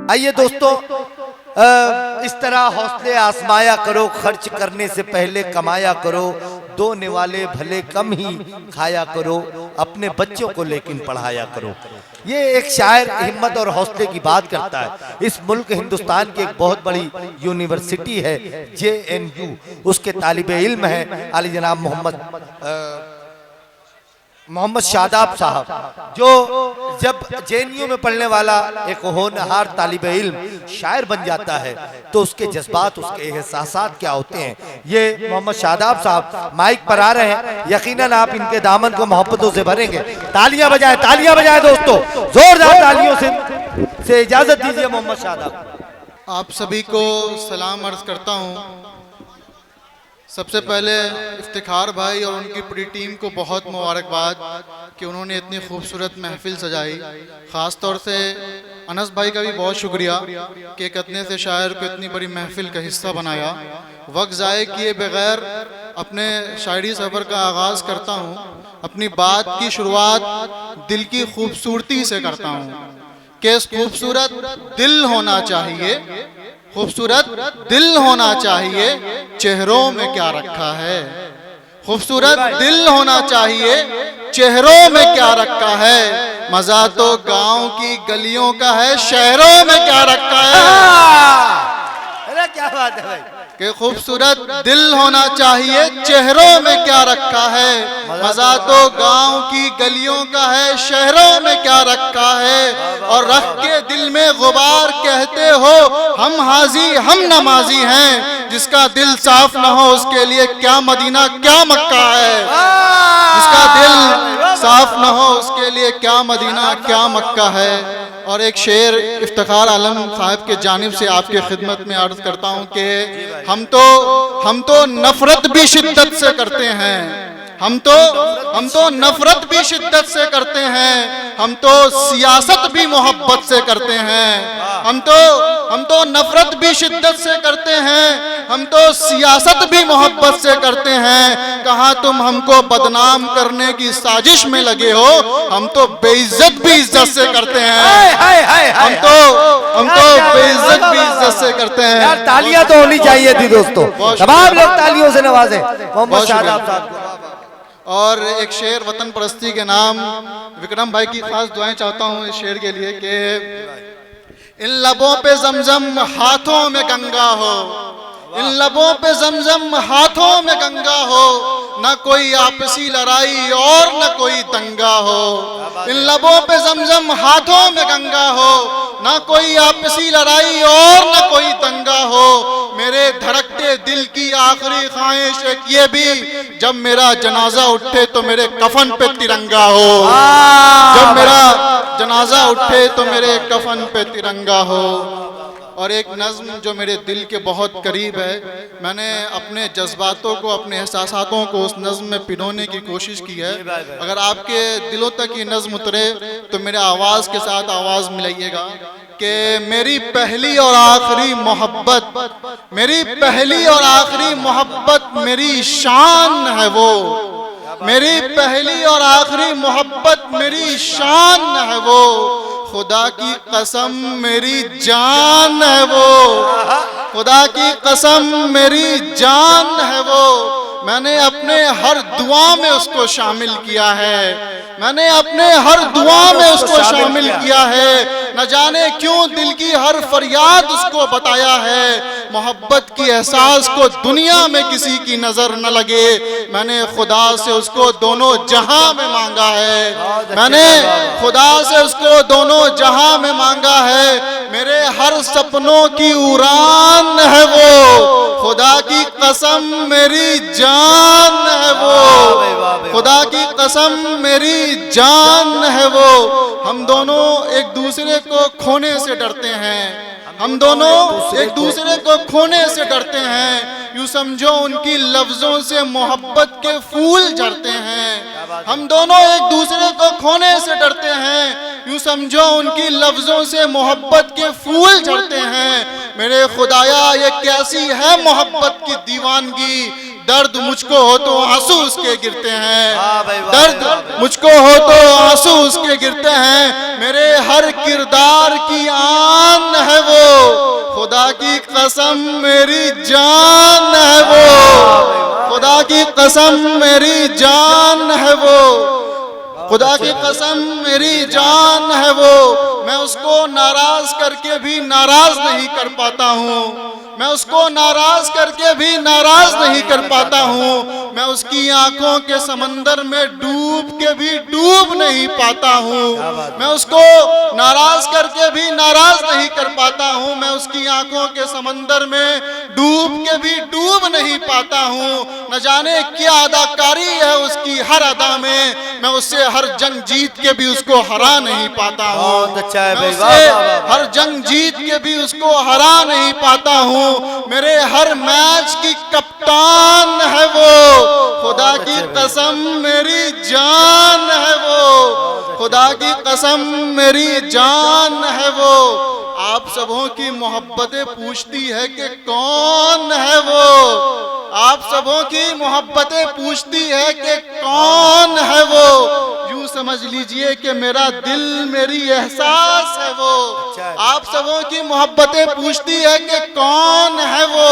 आइए दोस्तों, इस तरह हौसले आजमाया करो, खर्च करने से पहले कमाया करो, दोने वाले भले कम ही खाया करो, अपने बच्चों को लेकिन पढ़ाया करो। ये एक शायर हिम्मत और हौसले की बात करता है। इस मुल्क हिंदुस्तान की एक बहुत बड़ी यूनिवर्सिटी है JNU, उसके तालिबे इल्म है आली जनाब मोहम्मद शादाब साहब, जो जब JNU में पढ़ने वाला एक होनहार तालिबे इल्म शायर बन जाता है तो उसके जज्बात, उसके एहसासात क्या होते हैं, ये मोहम्मद शादाब साहब माइक पर आ रहे हैं। यकीनन आप इनके दामन को मोहब्बतों से भरेंगे। तालियां बजाएं दोस्तों, जोरदार तालियों से इजाजत दीजिए मोहम्मद शादाब। आप सभी को सलाम अर्ज करता हूँ। सबसे पहले इफ्तिखार भाई और उनकी पूरी टीम को बहुत मुबारकबाद कि उन्होंने इतनी खूबसूरत महफिल सजाई। ख़ास तौर से अनस भाई का भी बहुत शुक्रिया कि एक इतने से शायर को इतनी बड़ी महफिल का हिस्सा बनाया। वक्त ज़ाय किए बगैर अपने शायरी सफ़र का आगाज़ करता हूँ। अपनी बात की शुरुआत दिल की खूबसूरती से करता हूँ कि इस खूबसूरत दिल होना चाहिए, खूबसूरत दिल होना चाहिए, चेहरों में क्या रखा है। खूबसूरत दिल होना चाहिए, चेहरों में क्या रखा है। मजा तो गांव की गलियों का है, शहरों में क्या रखा है। अरे क्या बात है भाई, कि खूबसूरत दिल होना चाहिए, चेहरों में क्या रखा है। मजा तो गांव की गलियों का है, शहरों में क्या रखा है। और रख के दिल में गुबार कहते हो हम हाजी हम नमाजी हैं। जिसका दिल साफ ना हो उसके लिए क्या मदीना क्या मक्का है। जिसका दिल साफ ना हो उसके लिए क्या मदीना क्या मक्का है। और एक शेर इफ्तिखार आलम साहब के जानिब से आपके खिदमत में अर्ज करता हूँ कि हम तो नफरत भी शिद्दत से करते हैं। हम तो नफरत भी शिद्दत से करते हैं। हम तो सियासत भी मोहब्बत से करते हैं। हम तो नफरत भी शिद्दत से करते हैं। हम तो सियासत भी मोहब्बत से करते हैं। कहाँ तुम हमको बदनाम करने की साजिश में लगे हो, हम तो बेइज्जत भी इज्जत से करते हैं। हम तो बेइज्जत भी इज्जत से करते हैं। यार तालियां तो होनी चाहिए थी दोस्तों, तमाम लोग तालियों से नवाजें मोहम्मद शादाब साहब को। और एक शेर वतन परस्ती के नाम विक्रम भाई की खास दुआएं चाहता हूँ इस शेर के लिए कि इन लबों पे जमजम हाथों में गंगा हो, इन लबों पे जमजम हाथों में गंगा हो, न कोई आपसी लड़ाई और न कोई दंगा हो। इन लबों पे जमजम हाथों में गंगा हो, न कोई आपसी लड़ाई और न कोई दंगा हो। मेरे धड़कते दिल की आखिरी ख्वाहिश एक ये भी, जब मेरा जनाजा उठे तो मेरे कफन पे तिरंगा हो। जब मेरा जनाजा उठे तो मेरे कफन पे तिरंगा हो। और एक नज़्म जो मेरे दिल के बहुत करीब है, मैंने अपने जज्बातों को, अपने एहसासातों को उस नज़्म में पिरोने की कोशिश की है। अगर आपके दिलों तक ये नज़्म उतरे तो मेरे आवाज़ के साथ आवाज़ मिलाइएगा कि मेरी पहली और आखिरी मोहब्बत, मेरी पहली और आखिरी मोहब्बत मेरी शान है वो। मेरी पहली और आखिरी मोहब्बत मेरी शान है वो। खुदा की कसम मेरी जान है वो। खुदा की कसम मेरी जान है वो। मैंने अपने हर दुआ में उसको शामिल किया है। मैंने अपने हर दुआ में उसको शामिल किया है। न जाने क्यों दिल की हर फरियाद उसको बताया है। मोहब्बत की एहसास को दुनिया में किसी की नजर न लगे, मैंने खुदा से उसको दोनों जहां में मांगा है। मैंने खुदा से उसको दोनों जहां में मांगा है। मेरे हर सपनों की उड़ान है वो। खुदा की कसम मेरी जान है वो। खुदा की कसम मेरी जान है वो। हम दोनों एक दूसरे को खोने से डरते हैं। हम दोनों एक दूसरे को खोने से डरते हैं। यूं समझो उनकी लफ्जों से मोहब्बत के फूल झड़ते हैं। हम दोनों एक दूसरे को खोने से डरते हैं। यूं समझो उनकी लफ्जों से मोहब्बत के फूल झड़ते हैं। मेरे खुदाया ये कैसी है मोहब्बत की दीवानगी, दर्द मुझको हो तो आंसू उसके गिरते हैं, वाह भाई वाह, दर्द वाह भाई। मुझको हो तो आंसू उसके गिरते हैं, मेरे हर किरदार की आन है वो, खुदा की कसम मेरी जान है वो, खुदा की कसम मेरी जान है वो, खुदा की कसम मेरी जान है वो। मैं उसको नाराज करके भी नाराज नहीं कर पाता हूँ, मैं उसको नाराज करके भी नाराज नहीं कर पाता हूँ, मैं उसकी आंखों के समंदर में डूब के भी डूब नहीं पाता हूँ, मैं उसको नाराज करके भी नाराज नहीं कर पाता हूँ, मैं उसकी आंखों के समंदर में डूब के भी डूब नहीं पाता हूँ। न जाने क्या अदाकारी है उसकी हर अदा में, मैं उससे हर जंग जीत के भी उसको हरा नहीं पाता हूँ, बहुत अच्छा है मैं भाई, उससे वाह, वाह, वाह। हर जंग जीत के भी उसको हरा नहीं पाता हूँ, मेरे हर मैच की कप्तान है वो, खुदा की कसम मेरी जान है वो, खुदा की कसम मेरी जान है वो। आप सबों की मोहब्बतें पूछती है कि कौन है वो, आप सबों की मोहब्बतें पूछती है कि कौन है वो, यूं समझ लीजिए कि मेरा दिल मेरी एहसास है वो, आप सबों की मोहब्बतें पूछती है कि कौन है वो,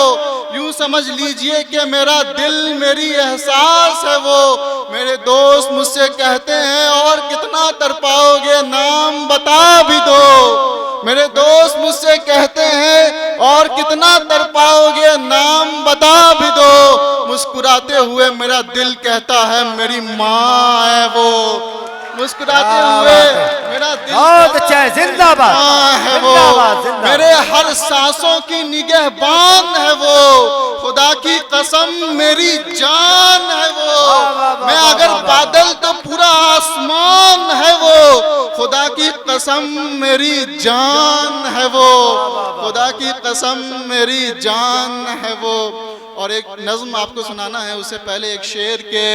यूं समझ लीजिए कि मेरा दिल मेरी एहसास है वो। मेरे दोस्त मुझसे कहते हैं और कितना तड़पाओगे नाम बता भी दो, मेरे दोस्त मुझसे कहते हैं और कितना तड़पाओगे नाम बता भी दो, मुस्कुराते हुए मेरा दिल कहता है मेरी माँ है वो, मुस्कुराते हुए मेरा दिल बहुत अच्छा है, जिंदाबाद है वो, जिंदाबाद, जिंदाबाद। मेरे हर सांसों की निगहबान है वो, खुदा की कसम मेरी जान है वो, मैं अगर बादल तो पूरा आसमान है वो, खुदा की कसम मेरी जान है वो, खुदा की कसम मेरी जान है वो। और एक नज्म आपको सुनाना है, उससे पहले एक शेर के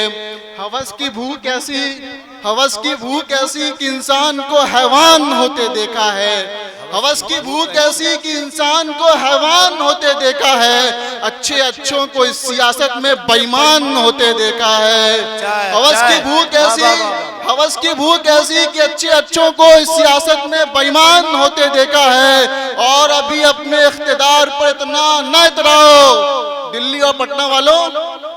हवस की भूख ऐसी, हवस की भूख ऐसी कि इंसान को हैवान होते देखा है, हवस की भूख ऐसी कि इंसान को हैवान होते देखा है, अच्छे अच्छों को इस सियासत में बेईमान होते देखा है, हवस की भूख ऐसी, हवस की भूख ऐसी कि अच्छे अच्छों को इस सियासत में बेईमान होते देखा है। और अभी अपने इख्तिदार पर इतना न इतराओ दिल्ली और पटना वालों,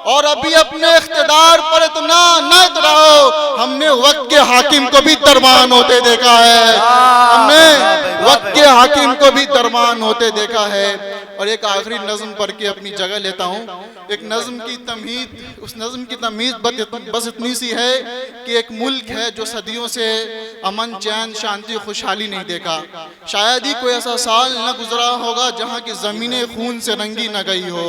और अभी अपने इख्तिदार पर इतना न इतराओ, हमने वक्त के हाकिम को भी दरबान होते देखा है, हमने वक्त के हाकिम को भी दरबान होते देखा है। और एक आखिरी नज्म पढ़ के अपनी जगह लेता हूँ। एक नज्म की तमीज़, उस नज्म की तमीज़ बस इतनी सी है कि एक मुल्क है जो सदियों से अमन चैन शांति खुशहाली नहीं देखा, शायद ही कोई ऐसा साल न गुजरा होगा जहाँ की ज़मीनें खून से रंगी न गई हो,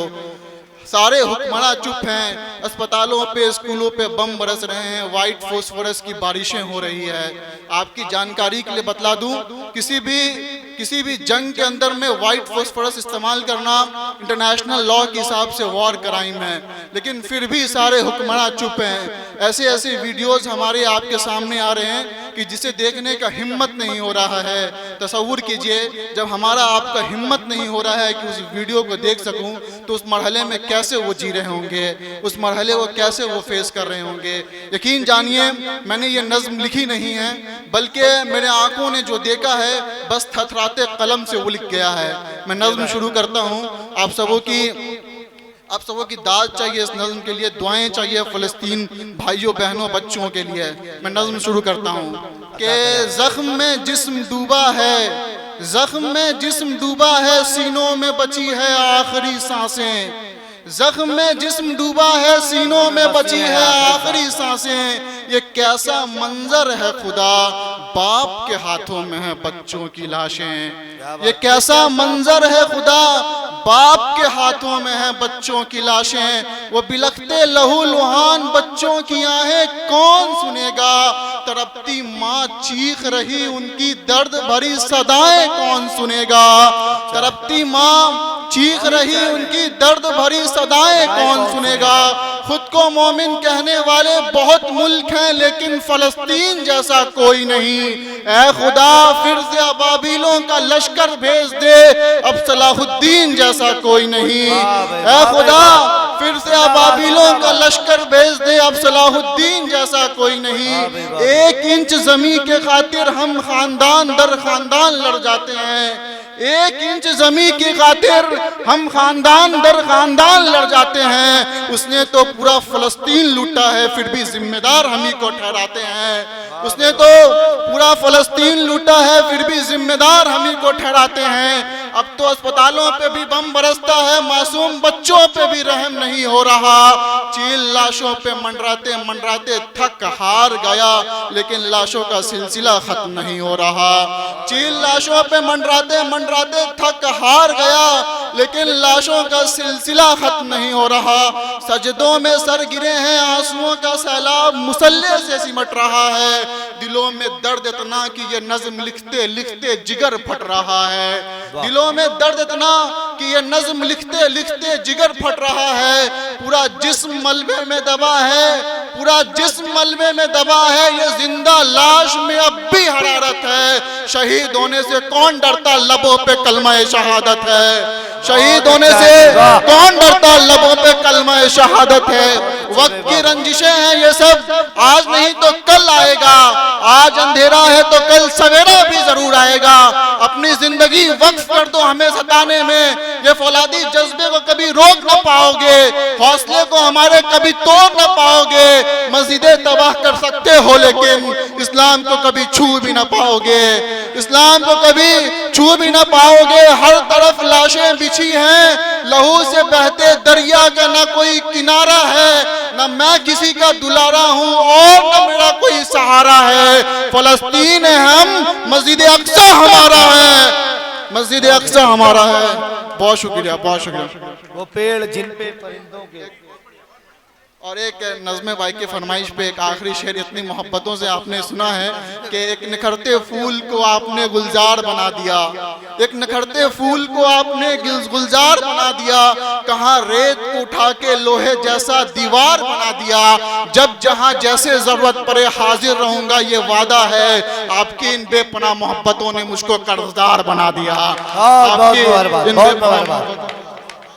सारे हुक्मरां चुप हैं, अस्पतालों पे स्कूलों पे बम बरस रहे हैं, वाइट फॉस्फोरस की बारिशें हो रही है। आपकी जानकारी के लिए बतला दूं, किसी भी जंग के अंदर में वाइट फॉस्फोरस इस्तेमाल करना इंटरनेशनल लॉ के हिसाब से वॉर क्राइम है, लेकिन फिर भी सारे हुक्मरां चुप हैं। ऐसे ऐसे वीडियोस हमारे आपके सामने आ रहे हैं कि जिसे देखने का हिम्मत नहीं हो रहा है। तसव्वुर कीजिए जब हमारा आपका हिम्मत नहीं हो रहा है कि उस वीडियो को देख सकूं, तो उस मरहले में कैसे वो जी रहे होंगे, उस मरहले को कैसे वो फेस कर रहे होंगे। यकीन जानिए मैंने ये नज्म लिखी नहीं है, बल्कि मेरे आंखों ने जो देखा है बस थथराते कलम से वो लिख गया है। मैं नज्म शुरू करता हूँ। आप सबों की दाद चाहिए इस नज्म के लिए, दुआएं चाहिए फ़लस्तीन भाइयों बहनों बच्चों के लिए। मैं नज्म शुरू करता हूँ कि ज़ख्म में जिस्म डूबा है, ज़ख्म में जिस्म डूबा है, सीनों में बची है आखिरी सांसें, ज़ख्म में जिस्म डूबा है, सीनों में बची है आखिरी सांसें। ये कैसा मंजर है खुदा, बाप के हाथों में है बच्चों की लाशें। ये कैसा मंजर है खुदा, बाप के हाथों में है बच्चों की लाशें। वो बिलखते लहू लुहान बच्चों की आहें कौन सुनेगा, तड़पती माँ चीख रही उनकी दर्द भरी सदाएं कौन सुनेगा, तड़पती माँ चीख रही उनकी दर्द भरी सदाएं कौन सुनेगा। खुद को मोमिन कहने वाले बहुत मुल्क हैं, लेकिन फलस्तीन जैसा कोई नहीं। ऐ खुदा फिर से अबाबिलों का लश्कर भेज दे, अब सलाहुद्दीन जैसा कोई नहीं। ऐ खुदा फिर से अबाबिलों का लश्कर भेज दे, अब सलाहुद्दीन जैसा कोई नहीं। 1 इंच जमीन के खातिर हम खानदान दर खानदान लड़ जाते हैं। 1 इंच जमीन की खातिर हम खानदान दर खानदान लड़ जाते हैं। उसने तो पूरा फलस्तीन लूटा है, फिर भी जिम्मेदार हम ही को ठहराते हैं। उसने तो पूरा फलस्तीन लूटा है, फिर भी जिम्मेदार हम ही को ठहराते हैं। अब तो अस्पतालों पे भी बम बरसता है, मासूम बच्चों पे भी रहम नहीं हो रहा। चील लाशों पे मंडराते मंडराते थक हार गया, लेकिन लाशों का सिलसिला खत्म नहीं हो रहा। चील लाशों पे मंडराते मंडराते थक हार गया, लेकिन लाशों का सिलसिला खत्म नहीं हो रहा। सजदों में सर गिरे हैं, आंसुओं का सैलाब मुसल्ले से सिमट रहा है। दिलों में दर्द इतना कि ये नज्म लिखते लिखते जिगर फट रहा है। दिलों में दर्द इतना कि ये नज्म लिखते लिखते जिगर फट रहा है। पूरा जिस्म मलबे में दबा है, पूरा जिस्म मलबे में दबा है। ये जिंदा लाश में अब भी हरारत है। शहीद होने से कौन डरता, लबों पे कलमा शहादत है। शहीद होने से कौन डरता, लबों पे कलमा शहादत है। वक्त की रंजिशें हैं ये सब, आज नहीं तो कल आएगा। आज अंधेरा है तो कल सवेरा भी जरूर आएगा। अपनी जिंदगी वक्फ कर दो हमें सताने में, ये फौलादी जज्बे को कभी रोक न पाओगे, हौसले को हमारे कभी तोड़ न पाओगे। मस्जिदें तबाह कर सकते हो लेकिन इस्लाम को कभी छू भी न पाओगे। इस्लाम को कभी छू भी न पाओगे। हर तरफ लाशें बिछी हैं, लहू से बहते दरिया का न कोई किनारा है। न मैं किसी का दुलारा हूँ और न मेरा कोई सहारा है। फलस्तीन है हम, मस्जिद अक्सा हमारा है, मस्जिद अक्सा हमारा है। बहुत शुक्रिया, बहुत शुक्रिया। वो पेड़ जिन पे परिंदों के। और एक नज़्मे भाई की फरमाइश पे एक आखिरी शेर इतनी मोहब्बतों से आपने सुना है कि एक निखरते फूल को आपने गुलजार बना दिया, एक निखरते फूल को आपने गुलजार बना दिया। कहाँ रेत को उठा के लोहे जैसा दीवार बना दिया। जब जहाँ जैसे जरूरत पड़े हाजिर रहूंगा ये वादा है। आपकी इन बेपनाह मोहब्बतों ने मुझको कर्जदार बना दिया। बहुत मुबारक।